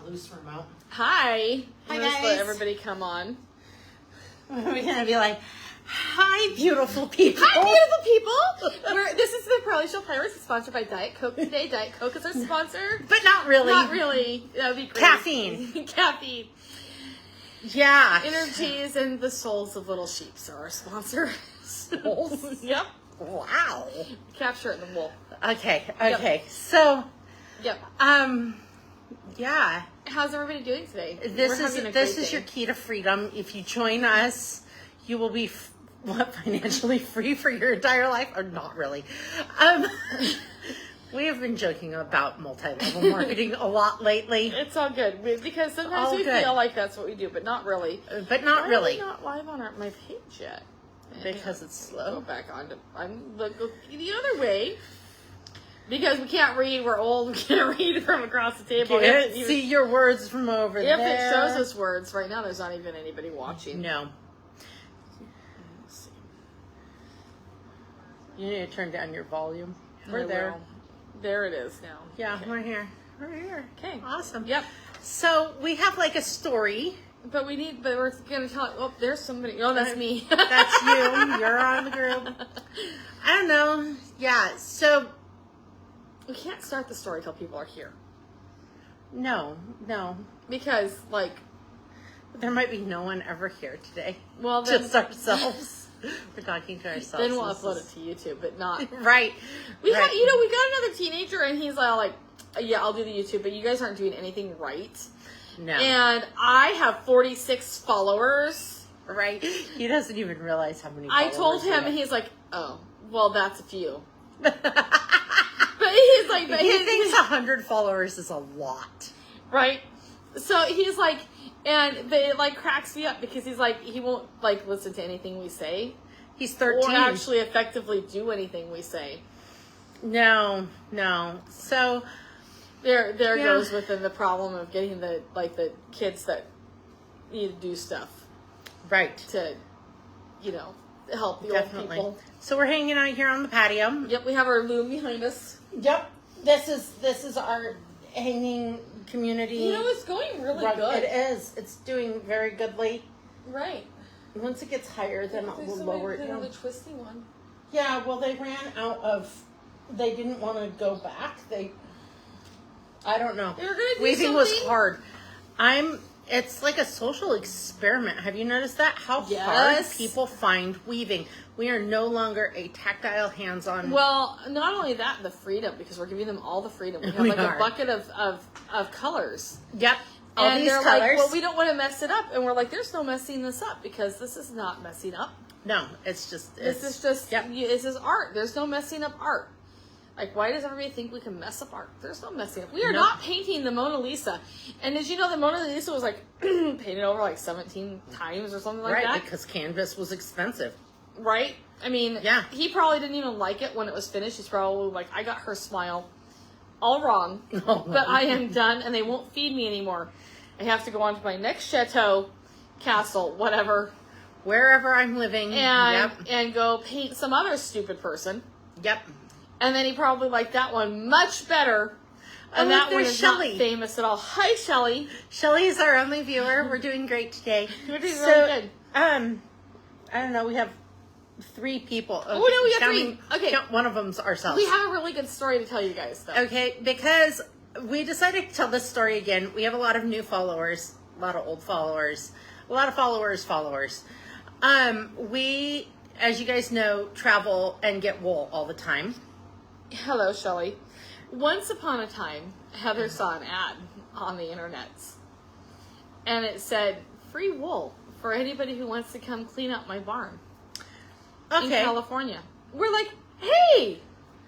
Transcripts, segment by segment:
loose remote. Hi. Hi, Let's guys. let everybody come on. We're gonna be like, "Hi, beautiful people." Hi, beautiful people. This is the Pearly Show Pirates. It's sponsored by Diet Coke today. Diet Coke is our sponsor. But not really. Not really. That would be great. Caffeine. Caffeine. Yeah. Energies and the souls of little sheeps are our sponsor. Souls? Yep. Wow. Capture it in the wool. Okay. Yep. So, Yep. yeah. How's everybody doing today? This is your day. key to freedom. If you join us, you will be financially free for your entire life, or not really. We have been joking about multi-level marketing a lot lately, It's all good because sometimes All we good. feel like that's what we do, but not really. but not Why really, are we not live on my page yet? because it's Go slow. back on to go the other way because we can't read. We're old. We can't read from across the table. Can't see your words from over If there. it shows us words right now, there's not even anybody watching. No. You need to turn down your volume. We're I there. will. There it is now. Yeah, Okay. we're here. We're here. Okay. Awesome. Yep. So we have like a story. But we're gonna tell. Oh, there's somebody. Oh, that's me. That's you. You're on the group. I don't know. Yeah. So We can't start the story till people are here no. because, like, There might be no one ever here today. well, then, Just ourselves. We're talking to ourselves. then we'll This upload is- it to YouTube, but not. Right. We right. got, we got another teenager, and he's all like, "Yeah, I'll do the YouTube, but you guys aren't doing anything right." No. And I have 46 followers. Right. He doesn't even realize how many. I told followers him, we and he's like, "Oh, well, that's a few." have. But he's like, but He thinks 100 followers is a lot. right? So he's like, and it like cracks me up because he's like, he won't like listen to anything we say He's 13. or actually effectively do anything we say. No. So There Yeah. goes within the problem of getting the kids that need to do stuff right. to, help the Definitely. old people. So we're hanging out here on the patio. Yep, we have our loom behind us. Yep. This is our hanging community. It's going really rug. good. It is. It's doing very goodly. Right. Once it gets higher, then we'll lower it down. The twisty one. Yeah, well, they ran out of. They didn't want to go back. I don't know. They were gonna do Weaving was something. hard. It's like a social experiment. Have you noticed that? How hard Yes. people find weaving. We are no longer a tactile, hands-on. Well, not only that, the freedom, because we're giving them all the freedom. We have We like are. a bucket of colors. Yep. All And these they're colors. like, well, we don't want to mess it up. And we're like, there's no messing this up because this is not messing up. No, it's just. This is just, Yep. this is art. There's no messing up art. Like, why does everybody think we can mess up art? There's no messing up. We are Nope. not painting the Mona Lisa. And did you know the Mona Lisa was like painted over like 17 times or something like Right, that? because canvas was expensive. Right? I mean, Yeah. he probably didn't even like it when it was finished. He's probably like, I got her smile all wrong, but I am done and they won't feed me anymore. I have to go on to my next chateau, castle, whatever, Wherever I'm living. and go paint some other stupid person. Yep. And then he probably liked that one much better. Oh, And look, that one there's is Shelley. not famous at all. Hi, Shelley. Shelly's our only viewer. We're doing great today. We're doing really good. I don't know. We have 3 people. Oh, no, we have Counting- 3. Okay. One of them's ourselves. We have a really good story to tell you guys, though. Okay, because we decided to tell this story again. We have a lot of new followers, a lot of old followers, a lot of followers. We, as you guys know, travel and get wool all the time. Hello, Shelley. Once upon a time, Heather saw an ad on the internet, and it said, free wool for anybody who wants to come clean up my barn in Okay. California. We're like, hey!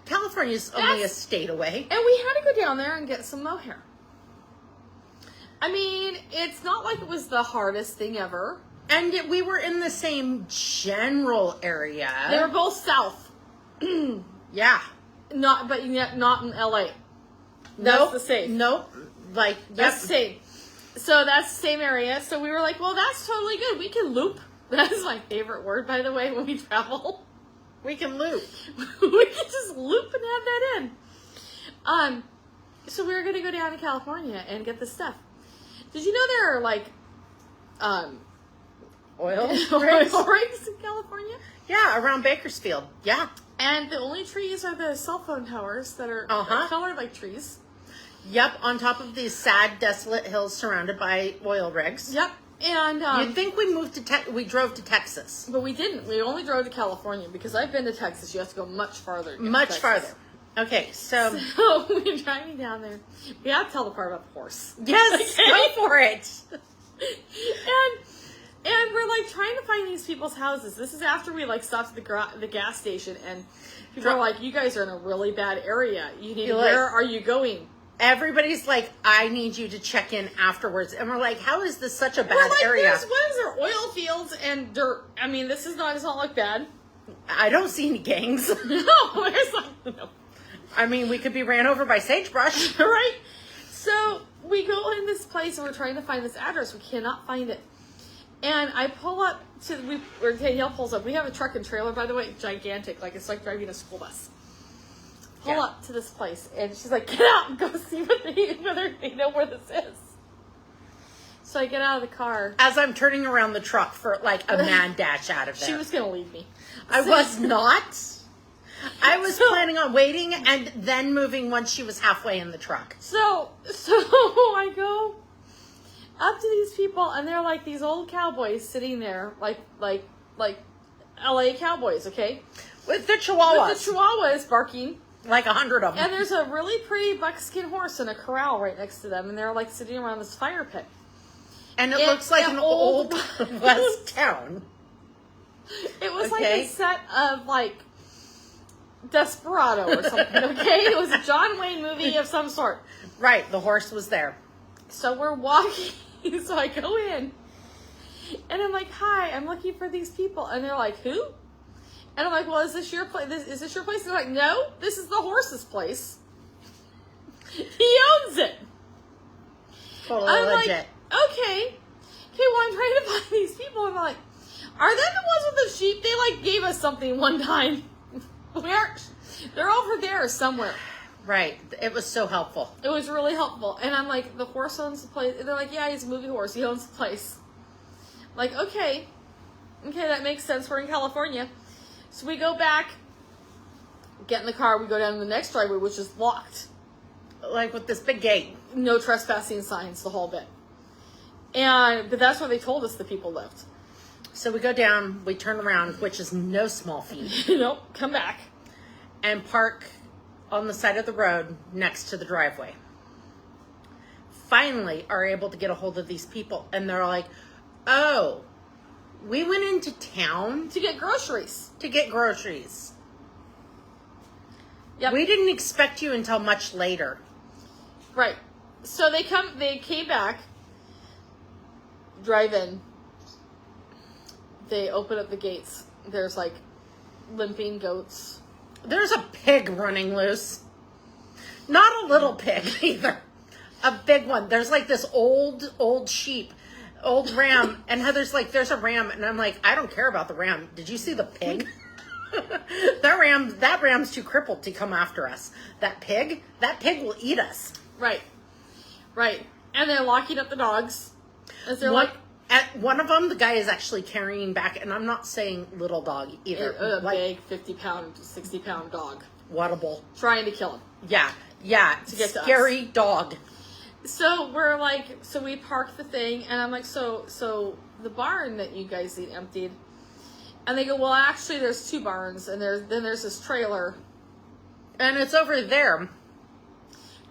California's only a That's- state away. And we had to go down there and get some mohair. I mean, it's not like it was the hardest thing ever. And we were in the same general area. They were both south. Yeah. But yet not in LA. That's Nope. the same. Nope. Like, That's the same. So that's the same area. So we were like, well, that's totally good. We can loop. That's my favorite word, by the way, when we travel. we can loop. We can just loop and have that in. So we were going to go down to California and get the stuff. Did you know there are like Oil oil rigs? rigs in California? Yeah, around Bakersfield. Yeah. And the only trees are the cell phone towers that are colored like trees. Yep, on top of these sad, desolate hills surrounded by oil rigs. Yep. And You'd think we moved to we drove to Texas. but we didn't. We only drove to California because I've been to Texas. You have to go much farther. to get to Much Texas. farther. Okay, so So we're driving down there. We have to tell the part about the horse. yes, Okay. go for it. And we're like trying to find these people's houses. This is after we like stopped at the gas station, and people are like, "You guys are in a really bad area. You need. Where are you going?" Everybody's like, I need you to check in afterwards. And we're like, how is this such a bad We're like, area? what is there? Oil fields and dirt. I mean, this is not. It's not look bad. I don't see any gangs. No, it's like no. I mean, we could be ran over by sagebrush. Right? So we go in this place and we're trying to find this address. We cannot find it. And I pull up or Danielle pulls up. We have a truck and trailer, by the way, gigantic. Like it's like driving a school bus. Pull up to this place, and she's like, "Get out and go see whether they know where this is." So I get out of the car. As I'm turning around the truck for like a mad dash out of there. She was gonna leave me. I was not. I was planning on waiting and then moving once she was halfway in the truck. So I go up to these people, and they're like these old cowboys sitting there, like LA cowboys, okay? With the chihuahuas. With the chihuahuas barking. Like 100 of them. And there's a really pretty buckskin horse in a corral right next to them, and they're like sitting around this fire pit. And it looks like an old West town. It was like a set of like Desperado or something, okay? It was a John Wayne movie of some sort. Right, the horse was there. So we're walking, so I go in, and I'm like, "Hi, I'm looking for these people," and they're like, "Who?" And I'm like, "Well, is this your place? Is this your place?" And they're like, "No, this is the horse's place. He owns it." Totally I'm legit. like, okay, well, I'm trying to find these people, and I'm like, "Are they the ones with the sheep? They like gave us something one time. They're over there somewhere." Right. It was so helpful. It was really helpful. And I'm like, "The horse owns the place." And they're like, "Yeah, he's a movie horse. He owns the place." I'm like, okay, that makes sense. We're in California. So we go back, get in the car, we go down to the next driveway, which is locked. Like with this big gate. No trespassing signs, the whole bit. But that's where they told us the people lived. So we go down, we turn around, which is no small feat. Nope, come back. And park on the side of the road next to the driveway. Finally are able to get a hold of these people. And they're like, oh, we went into town To get groceries. to get groceries. Yep. We didn't expect you until much later. Right. So they came back, drive in. They open up the gates. There's like limping goats. There's a pig running loose. Not a little pig either. A big one. There's like this old sheep, old ram. And Heather's like, there's a ram. And I'm like, I don't care about the ram. Did you see the pig? That ram's too crippled to come after us. That pig will eat us. Right. And they're locking up the dogs. As they're At one of them, the guy is actually carrying back, and I'm not saying little dog either. a big 50-pound, 60-pound dog. Whattable. Trying to kill him. Yeah. To get to Scary dog. So we park the thing, and I'm like, so the barn that you guys need emptied. And they go, well, actually, there's two barns, and there's this trailer. And it's over there.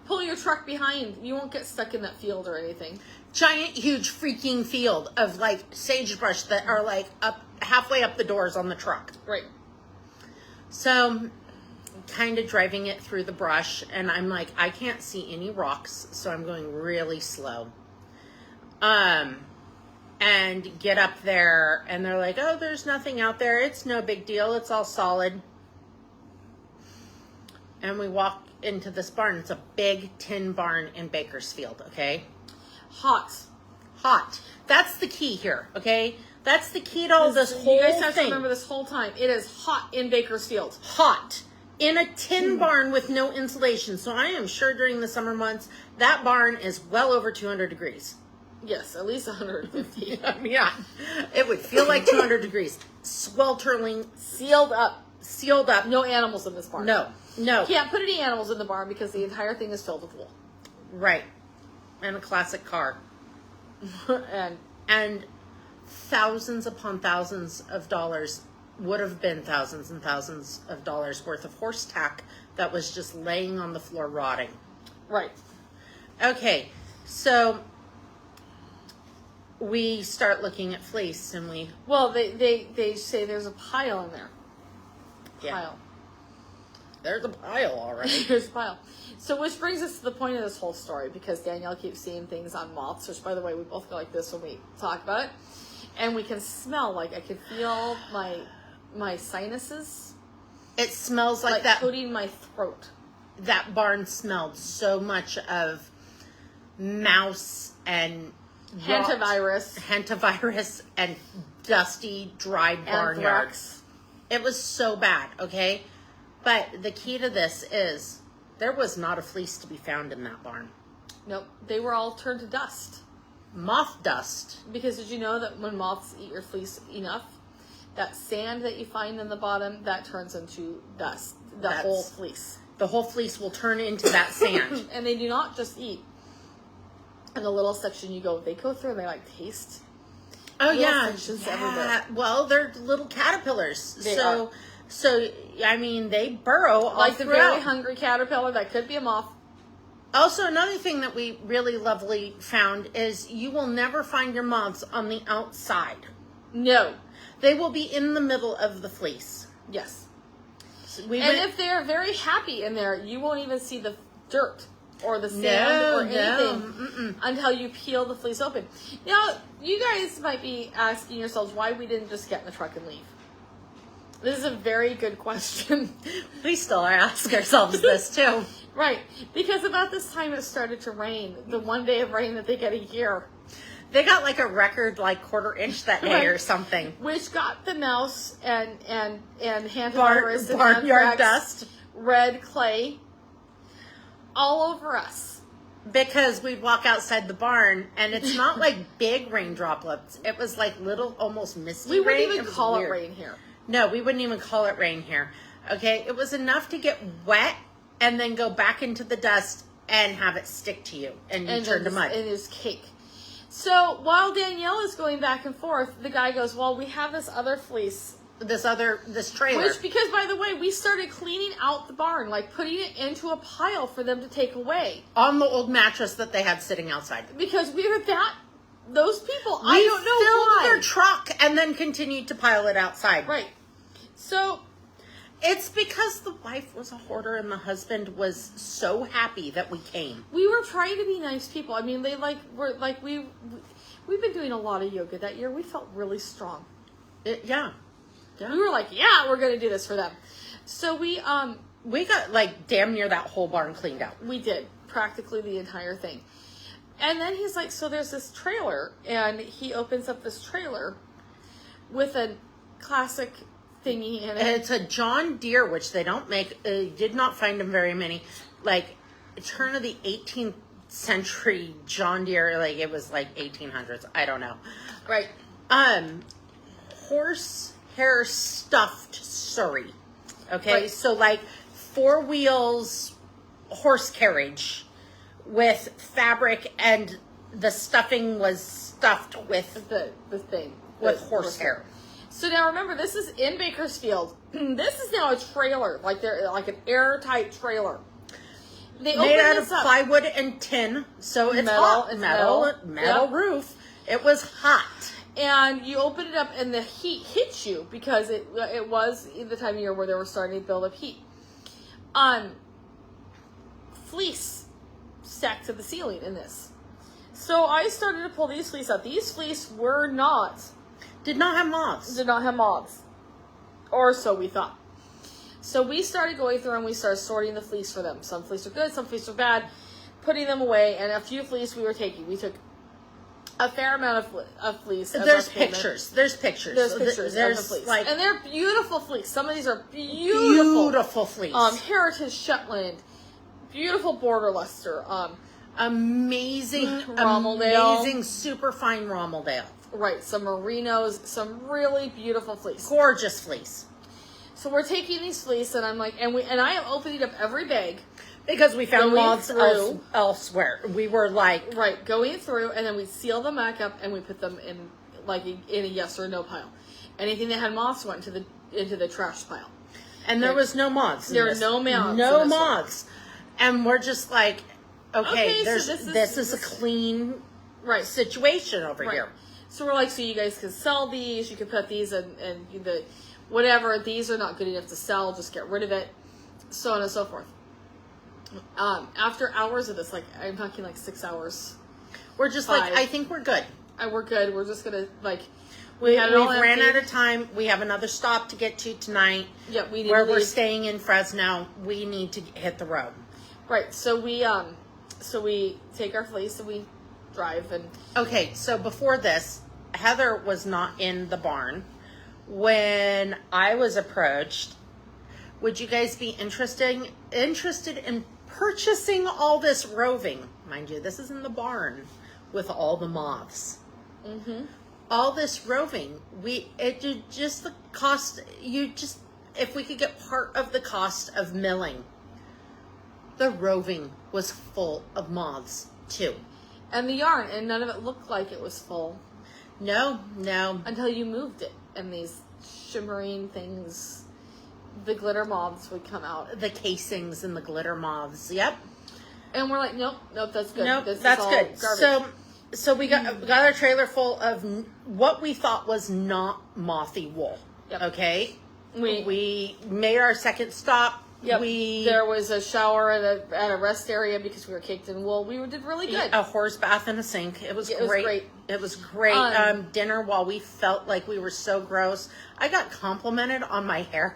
Pull your truck behind. You won't get stuck in that field or anything. Giant, huge, freaking field of like sagebrush that are like up halfway up the doors on the truck. Right. So, kind of driving it through the brush, and I'm like, I can't see any rocks, so I'm going really slow. And get up there, and they're like, oh, there's nothing out there. It's no big deal. It's all solid. And we walk into this barn. It's a big tin barn in Bakersfield, okay? Hot. That's the key here, okay? That's the key to all this whole You guys have thing. to remember this whole time. It is hot in Bakersfield. Hot. In a tin barn with no insulation. So I am sure during the summer months, that barn is well over 200 degrees. Yes, at least 150. Yeah, it would feel like 200 degrees, sweltering, Sealed up. sealed up. No animals in this barn. No, no, Can't put any animals in the barn because the entire thing is filled with wool. right, and a classic car, And thousands upon thousands of dollars would have been thousands and thousands of dollars worth of horse tack that was just laying on the floor rotting. right. Okay, so we start looking at fleece and we Well, they say there's a pile in there. Yeah. Pile. there's a pile already. There's a pile. So which brings us to the point of this whole story, because Danielle keeps seeing things on moths, which by the way, we both go like this when we talk about it. And we can smell, like I can feel my sinuses It smells like that. coating my throat. That barn smelled so much of mouse and rot, Hantavirus. and dusty, dry barnyard. Anthrax. It was so bad, okay? But the key to this is there was not a fleece to be found in that barn. Nope. They were all turned to dust. Moth dust. Because did you know that when moths eat your fleece enough, that sand that you find in the bottom, that turns into dust. The whole fleece. The whole fleece will turn into that sand. And they do not just eat in the little section you go. They go through and they like taste. Oh Little yeah, sections everywhere. Well, they're little caterpillars. They so, are. so I mean, they burrow all Like the throughout. very hungry caterpillar that could be a moth. Also, another thing that we really lovely found is you will never find your moths on the outside. No. They will be in the middle of the fleece. Yes. So And if they're very happy in there, you won't even see the dirt or the sand or anything until you peel the fleece open. Now, you guys might be asking yourselves why we didn't just get in the truck and leave. This is a very good question. we still ask ourselves this too. Right. Because about this time it started to rain. The one day of rain that they get a year. They got like a record like quarter-inch that day or something. Which got the mouse and hantavirus and Barnyard anthrax, dust. red clay all over us. Because we'd walk outside the barn and it's not like big rain droplets. It was like little, almost misty We rain. wouldn't even was call it weird. rain here. No, we wouldn't even call it rain here. Okay, it was enough to get wet and then go back into the dust and have it stick to you and you turn to mud. And it's cake. So while Danielle is going back and forth, the guy goes, well, we have this other fleece. This trailer. Which, because by the way, we started cleaning out the barn, like putting it into a pile for them to take away. On the old mattress that they had sitting outside. Because we were those people, We I don't know filled why. their truck and then continued to pile it outside. Right. So It's because the wife was a hoarder and the husband was so happy that we came. we were trying to be nice people. I mean, we've been doing a lot of yoga that year. We felt really strong. Yeah. We were like, yeah, we're going to do this for them. So we got like damn near that whole barn cleaned out. we did practically the entire thing. And then he's like, so there's this trailer, and he opens up this trailer with a classic thingy in And it. it's a John Deere, which they don't make. Did not find them very many. Like turn of the 18th century John Deere. Like it was like 1800s. I don't know. Right. Horsehair stuffed Surrey. Okay, Right. so like 4 wheels horse carriage with fabric, and the stuffing was stuffed with The thing. with The horsehair. So now remember, this is in Bakersfield. This is now a trailer, like they're like an airtight trailer. They Made open out this of up. plywood and tin, so it's Metal, hot. it's Metal metal. Yep. roof. It was hot. And you open it up, and the heat hits you because it was the time of year where they were starting to build up heat. Fleece stacked to the ceiling in this. So I started to pull these fleece out. These fleece Did not have moths. did not have moths, or so we thought. So we started going through and we started sorting the fleece for them. Some fleece are good, some fleece are bad, putting them away, and a few fleece we were taking. We took a fair amount of fleece. as There's our payment. pictures. There's pictures. There's So pictures there's of the fleece. like And they're beautiful fleece. Some of these are beautiful. beautiful fleece. Heritage Shetland, beautiful border luster. Amazing, Rommeldale. amazing, super fine Rommeldale. Right, some merinos, some really beautiful fleece. Gorgeous fleece. So we're taking these fleece, and I'm like, and I am opening up every bag. Because we found Going moths through. elsewhere. We were like, Right, going through, and then we seal them back up, and we put them in like in a yes or no pile. Anything that had moths went into the trash pile. and there was no moths. There were no moths No in this one. moths. And we're just like, okay, Okay, so this is a clean Right. situation over Right. here. So we're like, so you guys can sell these. You can put these and the whatever. These are not good enough to sell. Just get rid of it. So on and so forth. After hours of this, like I'm talking like 6 hours. We're just 5. like, I think we're good. We're good. We're just gonna like We had it all ran emptied. out of time. We have another stop to get to tonight. Yeah, we need Where to we're leave. staying in Fresno. We need to hit the road. Right. So we take our fleece and we drive and Okay, so before this, Heather was not in the barn. When I was approached, would you guys be interested in purchasing all this roving? Mind you, this is in the barn with all the moths. mm-hmm. All this roving, just the cost. If we could get part of the cost of milling, the roving was full of moths too. and the yarn, and none of it looked like it was full No. until you moved it, and these shimmering things, the glitter moths would come out, The casings and the glitter moths. Yep. and we're like, nope, that's good. Nope, This is that's all good. Garbage. So we got our trailer full of what we thought was not mothy wool. Yep. Okay. we We made our second stop. Yep. We There was a shower at a rest area because we were caked in wool. We did really good. a horse bath and a sink. It was Yeah, it was great. great. It was great. Dinner while we felt like we were so gross. I got complimented on my hair.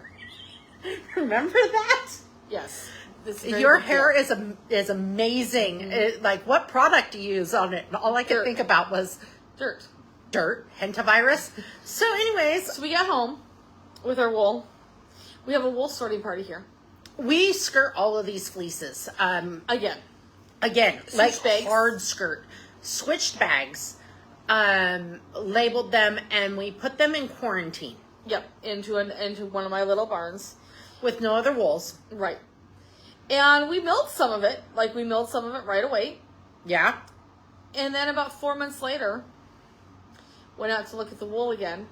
Remember that? Yes. This is a very Your big hair deal. is amazing. Like, what product do you use on it? And all I could Dirt. think about was dirt. dirt, hentavirus. So, anyways, So we got home with our wool. We have a wool sorting party here. we skirt all of these fleeces. Again. Again, Switched like bags. hard skirt, switched bags, labeled them, and we put them in quarantine Yep. Into one of my little barns. with no other wools. Right. And we milled some of it. Like, we milled some of it right away. Yeah. And then about 4 months later, went out to look at the wool again.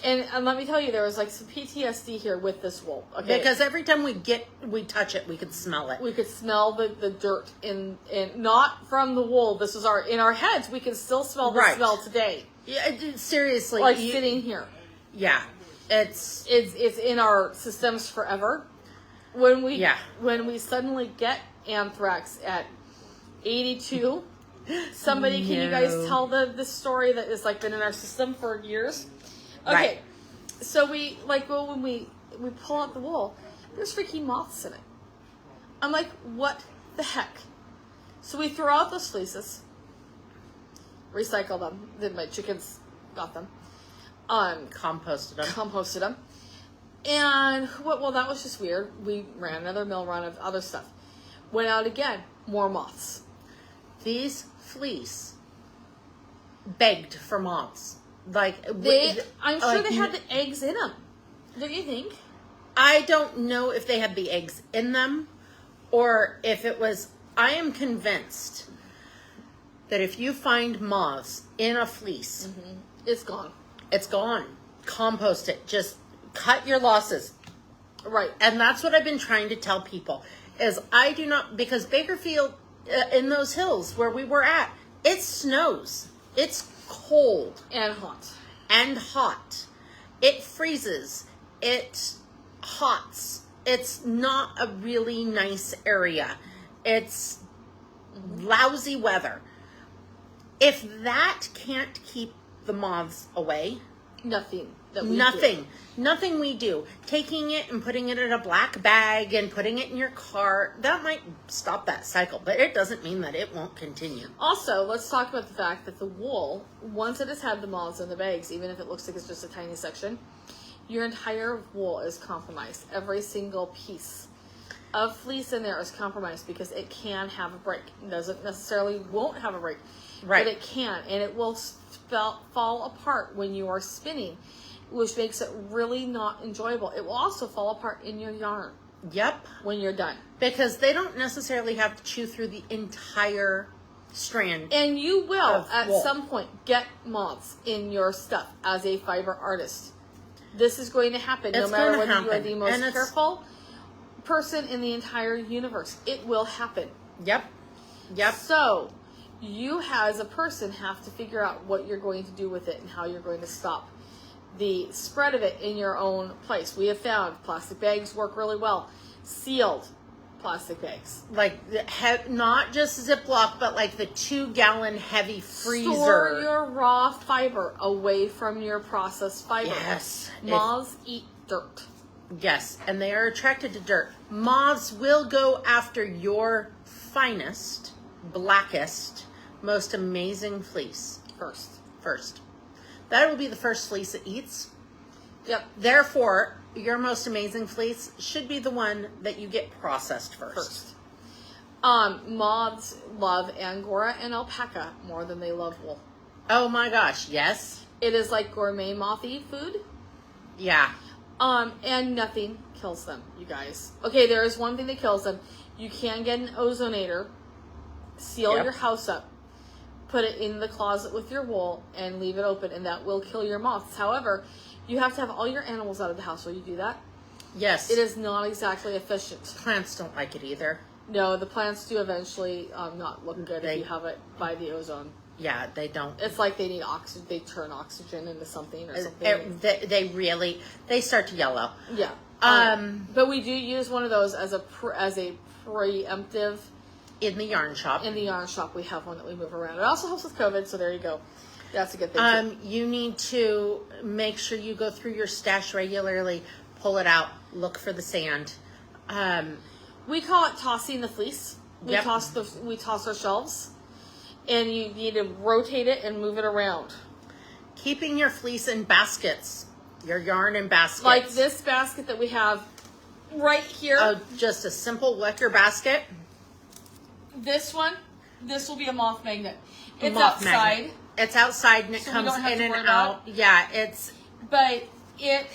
And let me tell you, there was like some PTSD here with this wool. Okay. Because every time we touch it, we could smell it. we could smell the dirt in not from the wool. This was in our heads. We can still smell the Right. smell today. Yeah, seriously. Like sitting here. Yeah. It's It's in our systems forever. When Yeah. when we suddenly get anthrax at 82, somebody can you guys No. tell the story that has like been in our system for years? Okay. Right. So when we pull out the wool, there's freaking moths in it. I'm like, what the heck? So we throw out those fleeces, recycle them. Then my chickens got them. composted them. Composted them. And well, that was just weird. We ran another mill run of other stuff. Went out again, more moths. These fleece begged for moths. Like I'm sure like, they had the eggs in them. Don't you think? I don't know if they had the eggs in them or if it was. I am convinced that if you find moths in a fleece, It's gone. it's gone. Compost it. Just cut your losses. Right. And that's what I've been trying to tell people is I do not, because Bakerfield in those hills where we were at, it snows. It's cold And hot. and hot. It freezes. It hots. It's not a really nice area. It's lousy weather. If that can't keep the moths away, Nothing. That we Nothing we do. Taking it and putting it in a black bag and putting it in your car, that might stop that cycle, but it doesn't mean that it won't continue. Also, let's talk about the fact that the wool, once it has had the moths in the bags, even if it looks like it's just a tiny section, your entire wool is compromised. Every single piece of fleece in there is compromised because it can have a break. It doesn't necessarily won't have a break, Right. but it can, and it will fall apart when you are spinning, which makes it really not enjoyable. It will also fall apart in your yarn Yep. when you're done. Because they don't necessarily have to chew through the entire strand. And you will, Of at wool. some point, get moths in your stuff as a fiber artist. This is going to happen no It's matter gonna whether you are happen. the And most it's- careful person in the entire universe. It will happen. Yep. Yep. So, you as a person have to figure out what you're going to do with it and how you're going to stop the spread of it in your own place. We have found plastic bags work really well. Sealed plastic bags. Like, not just Ziploc, but like the 2-gallon heavy freezer. Store your raw fiber away from your processed fiber. Yes. Moths eat dirt. Yes, and they are attracted to dirt. Moths will go after your finest, blackest, most amazing fleece first. That will be the first fleece it eats. Yep. Therefore, your most amazing fleece should be the one that you get processed first. Moths love Angora and alpaca more than they love wool. Oh my gosh, yes. It is like gourmet mothy food. Yeah. And nothing kills them, you guys. Okay, there is one thing that kills them. You can get an ozonator, seal Yep. your house up, put it in the closet with your wool, and leave it open, and that will kill your moths. However, you have to have all your animals out of the house while you do that. Yes. It is not exactly efficient. Plants don't like it either. No, the plants do eventually not look good They- if you have it by the ozone. Yeah, they don't. It's like they need oxygen. They turn oxygen into something or something. They start to yellow. Yeah. But we do use one of those as a preemptive. In the yarn shop. In the yarn shop, we have one that we move around. It also helps with COVID, so there you go. That's a good thing. Too. You need to make sure you go through your stash regularly, pull it out, look for the sand. We call it tossing the fleece. We Yep. toss our shelves, and you need to rotate it and move it around. Keeping your fleece in baskets, your yarn in baskets. Like this basket that we have right here. Just a simple wicker basket. This one, this will be a moth magnet. It's Moth outside, magnet. It's outside and it So we comes don't have in to and worry about out. Yeah, it's but it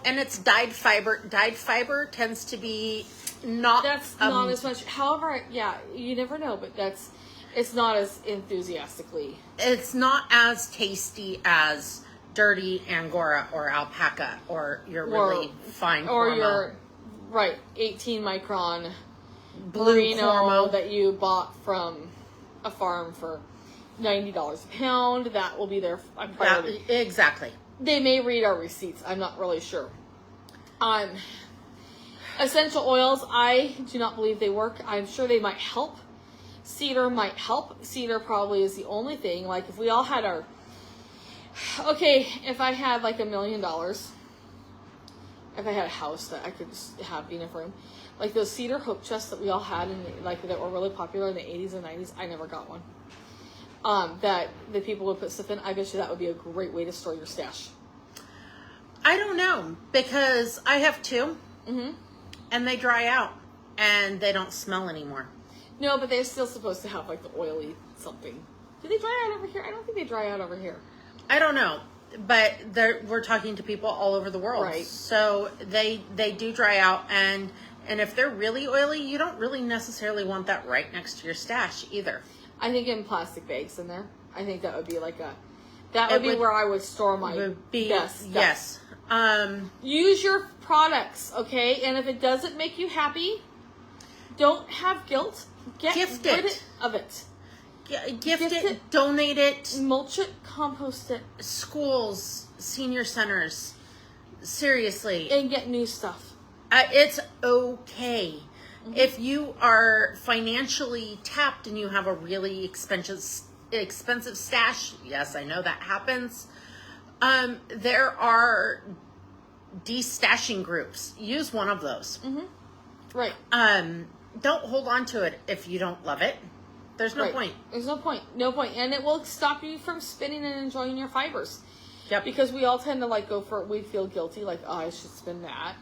and it's dyed fiber. Dyed fiber tends to be not. that's not as much. However, yeah, you never know, but it's not as enthusiastically. It's not as tasty as dirty Angora or alpaca or your really fine or Cormo. your 18 micron Blue merino Cormo. that you bought from a farm for $90 a pound. That will be their priority. Exactly. They may read our receipts. I'm not really sure. Essential oils, I do not believe they work. I'm sure they might help. Cedar might help. Cedar probably is the only thing. Like if we all had our... Okay, if I had like $1 million, if I had a house that I could just have be in a room, like those cedar hope chests that we all had and like that were really popular in the 80s and 90s, I never got one. That the people would put stuff in. I bet you that would be a great way to store your stash. I don't know because I have two, and they dry out and they don't smell anymore. No, but they're still supposed to have like the oily something. Do they dry out over here? I don't think they dry out over here. I don't know, but we're talking to people all over the world, Right. So they do dry out, and if they're really oily, you don't really necessarily want that right next to your stash either. I think in plastic bags in there. I think that would be like that would be where I would store my best stuff. Yes. Use your products, okay? And if it doesn't make you happy, don't have guilt. Gift rid it. of it. Gift it, donate it. Mulch it, compost it, Schools, senior centers. Seriously. and get new stuff. It's okay. If you are financially tapped and you have a really expensive stash, yes, I know that happens. There are de-stashing groups. Use one of those. Right. Don't hold on to it if you don't love it. There's no Right. point. There's no point. No point. And it will stop you from spinning and enjoying your fibers. Yep. Because we all tend to like go for it. We feel guilty, like, oh, I should spin that.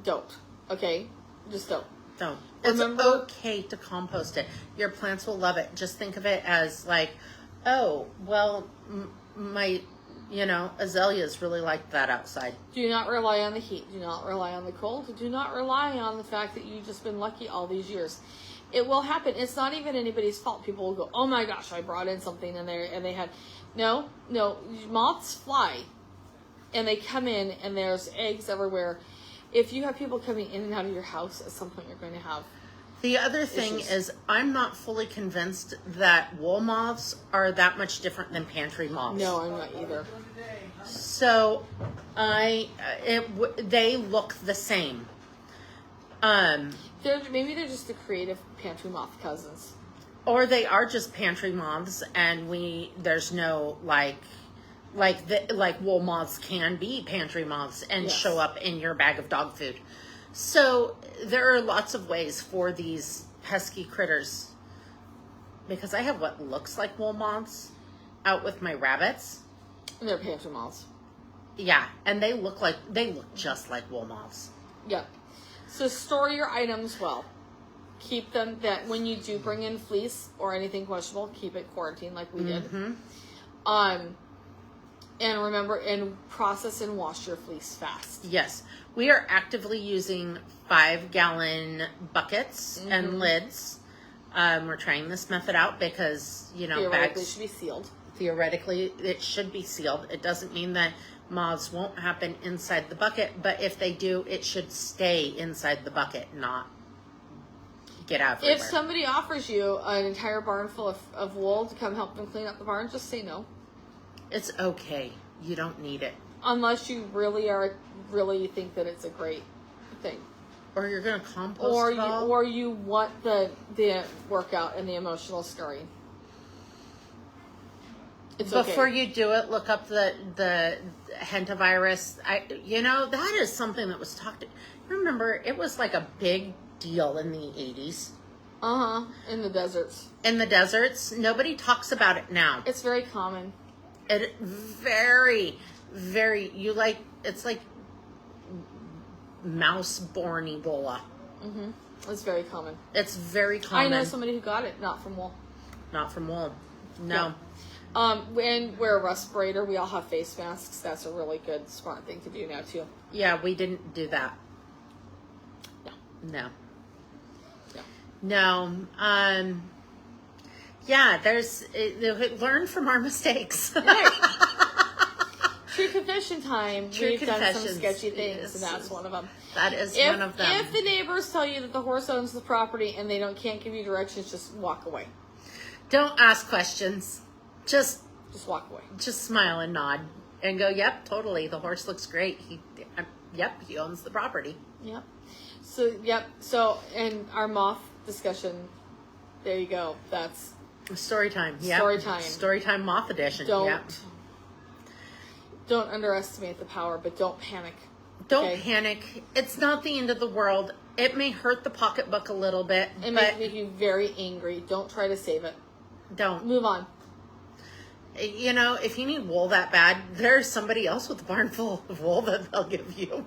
Don't. Okay? Just don't. Don't. Remember- It's okay to compost it. Your plants will love it. Just think of it as like, oh, well, my, azaleas really like that outside. Do not rely on the heat. Do not rely on the cold. Do not rely on the fact that you've just been lucky all these years. It will happen. It's not even anybody's fault. People will go, oh my gosh, I brought in something in there and they had... No. Moths fly and they come in and there's eggs everywhere. If you have people coming in and out of your house, at some point you're going to have... The other thing is, I'm not fully convinced that wool moths are that much different than pantry moths. No, I'm not either. So, they look the same. Maybe they're just the creative pantry moth cousins. Or they are just pantry moths, and there's no like wool moths can be pantry moths and Yes. show up in your bag of dog food. So there are lots of ways for these pesky critters. Because I have what looks like wool moths out with my rabbits. And they're pantry moths. Yeah, and they look just like wool moths. Yep. So store your items well. Keep them, that when you do bring in fleece or anything questionable, keep it quarantined like we did. And remember, and process and wash your fleece fast. Yes. We are actively using 5-gallon buckets and lids. We're trying this method out because, Theoretically, bags... it should be sealed. Theoretically, it should be sealed. It doesn't mean that moths won't happen inside the bucket, but if they do, it should stay inside the bucket, not get out everywhere. If somebody offers you an entire barn full of wool to come help them clean up the barn, just say no. It's okay. You don't need it. Unless you really think that it's a great thing. Or you're going to compost it all. Or you want the workout and the emotional scarring. It's Before okay. you do it, look up the hantavirus. That is something that was talked. Remember, it was like a big deal in the 80s. In the deserts. In the deserts, nobody talks about it now. It's very common. It very, very. It's like mouse-borne Ebola. It's very common. It's very common. I know somebody who got it, not from wool. Not from wool. No. And wear a respirator. We all have face masks. That's a really good, smart thing to do now, too. Yeah, we didn't do that. No. No. Yeah, learn from our mistakes. True confession time. True We've done some confessions. sketchy things, Yes. and that's one of them. That is one of them. If the neighbors tell you that the horse owns the property and they can't give you directions, just walk away. Don't ask questions. Just walk away. Just smile and nod and go, yep, totally. The horse looks great. He owns the property. Yep. So, and our moth discussion, there you go. That's story time. Yep. Story time moth edition. Don't underestimate the power, but don't panic. Don't panic. It's not the end of the world. It may hurt the pocketbook a little bit. It may make you very angry. Don't try to save it. Don't. Move on. If you need wool that bad, there's somebody else with a barn full of wool that they'll give you.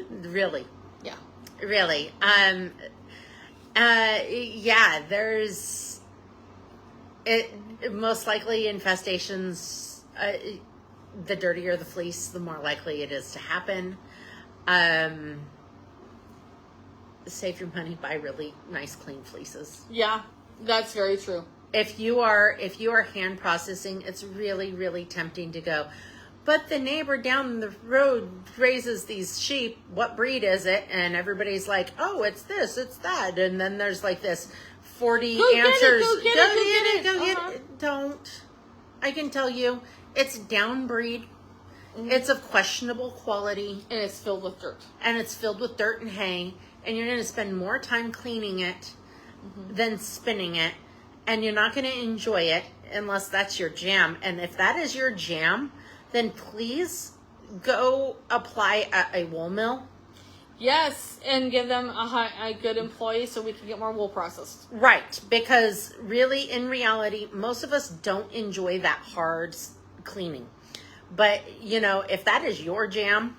Really. Yeah. Really. There's most likely infestations, the dirtier the fleece, the more likely it is to happen. Save your money, buy really nice clean fleeces. Yeah, that's very true. If you are hand processing, it's really, really tempting to go, but the neighbor down the road raises these sheep. What breed is it? And everybody's like, oh, it's this, it's that. And then there's like this 40 answers. Go get it. Don't. I can tell you, it's down breed. It's of questionable quality. And it's filled with dirt. And it's filled with dirt and hay. And you're going to spend more time cleaning it than spinning it. And you're not going to enjoy it unless that's your jam. And if that is your jam, then please go apply at a wool mill. Yes, and give them a good employee so we can get more wool processed. Right, because really, in reality, most of us don't enjoy that hard cleaning. But, if that is your jam,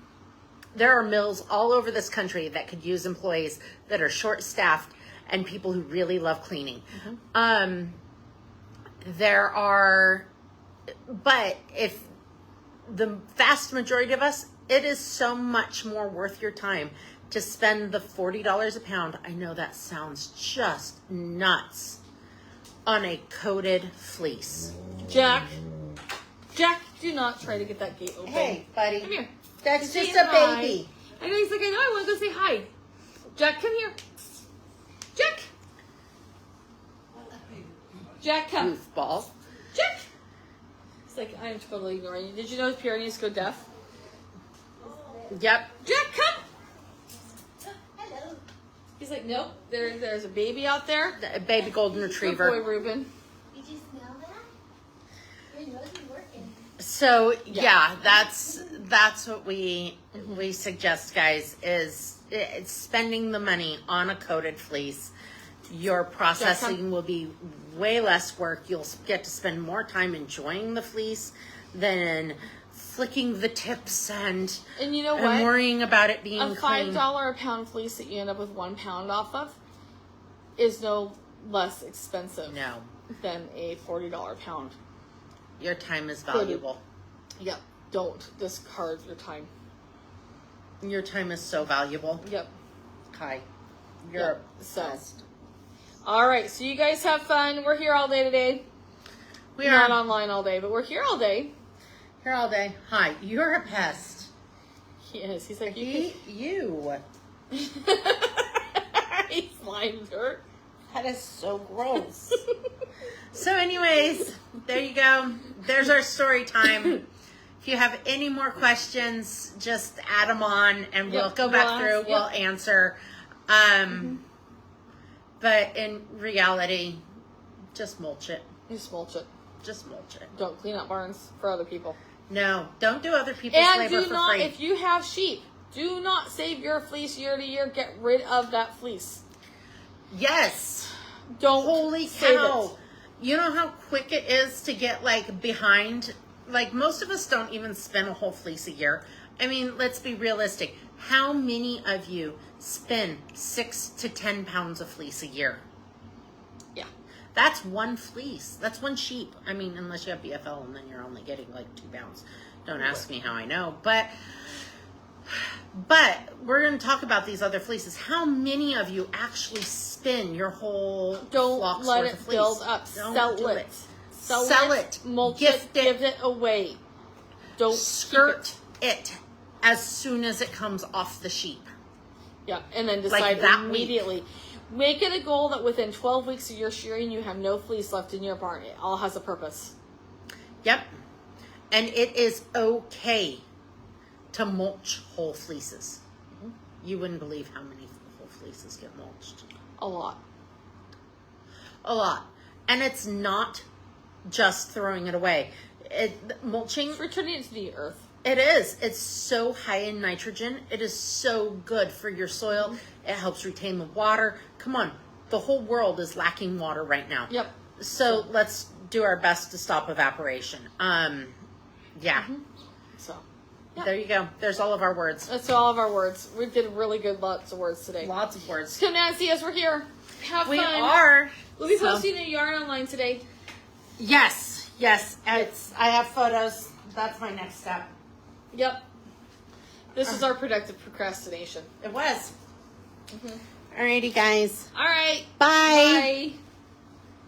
There are mills all over this country that could use employees that are short-staffed and people who really love cleaning. But if the vast majority of us, it is so much more worth your time to spend the $40 a pound. I know that sounds just nuts, on a coated fleece. Jack, do not try to get that gate open. Hey, buddy. Come here. That's Say just a hi. baby. I know, he's like, I know, I want to go say hi. Jack, come here. Jack, come. Goofball. Jack. He's like, I'm totally ignoring you. Did you know Pierre needs to go deaf? Yep. Jack, come. Hello. He's like, nope. There's a baby out there. A baby golden retriever. Good boy, Reuben. Did you smell that? Your nose is working. So yeah, that's what we suggest, guys, is it's spending the money on a coated fleece. Your processing will be way less work. You'll get to spend more time enjoying the fleece than flicking the tips and you know and what? worrying about it being A clean. $5 a pound fleece that you end up with 1 pound off of is no less expensive No, than a $40 pound. your time is valuable. Yep. Don't discard your time. Your time is so valuable. Yep. Kai, you're Yep. So. obsessed. All right. So you guys have fun. We're here all day today. We We're are not online all day, but we're here all day. here all day. Hi, you're a pest. He is. He's like, You. He slimed her. That is so gross. So anyways, there you go. There's our story time. If you have any more questions, just add them on and we'll Yep, go back we'll through. ask, We'll answer. But in reality, just mulch it. Just mulch it. Just mulch it. Don't clean up barns for other people. No, don't do other people's And labor do for not, free. if you have sheep, do not save your fleece year to year. Get rid of that fleece. Yes. Don't Holy save cow. it. You know how quick it is to get behind? Most of us don't even spin a whole fleece a year. I mean, let's be realistic. How many of you spin 6 to 10 pounds of fleece a year? Yeah. That's one fleece. That's one sheep. I mean, unless you have BFL and then you're only getting 2 pounds. Don't ask me how I know. But we're going to talk about these other fleeces. How many of you actually spin your whole Don't flock's let worth it of fleece? build up. Don't Sell do it. Sell it. Mulch Gift it. Give it away. Don't Skirt keep it as soon as it comes off the sheep. Yeah, and then decide that immediately. Make it a goal that within 12 weeks of your shearing, you have no fleece left in your barn. It all has a purpose. Yep. And it is okay to mulch whole fleeces. You wouldn't believe how many whole fleeces get mulched. A lot. A lot. And it's not just throwing it away. Mulching, It's returning it to the earth. it is. It's so high in nitrogen. It is so good for your soil. It helps retain the water. Come on. The whole world is lacking water right now. Yep. So let's do our best to stop evaporation. Yeah. So, There you go. There's all of our words. that's all of our words. We did really good lots of words today. Lots of words. Come down and see us. We're here. Have We fun. are. We'll be So- posting a yarn online today. Yes. Yes. I have photos. That's my next step. Yep. This is our productive procrastination. It was. Alrighty, guys. All right. Bye. Bye.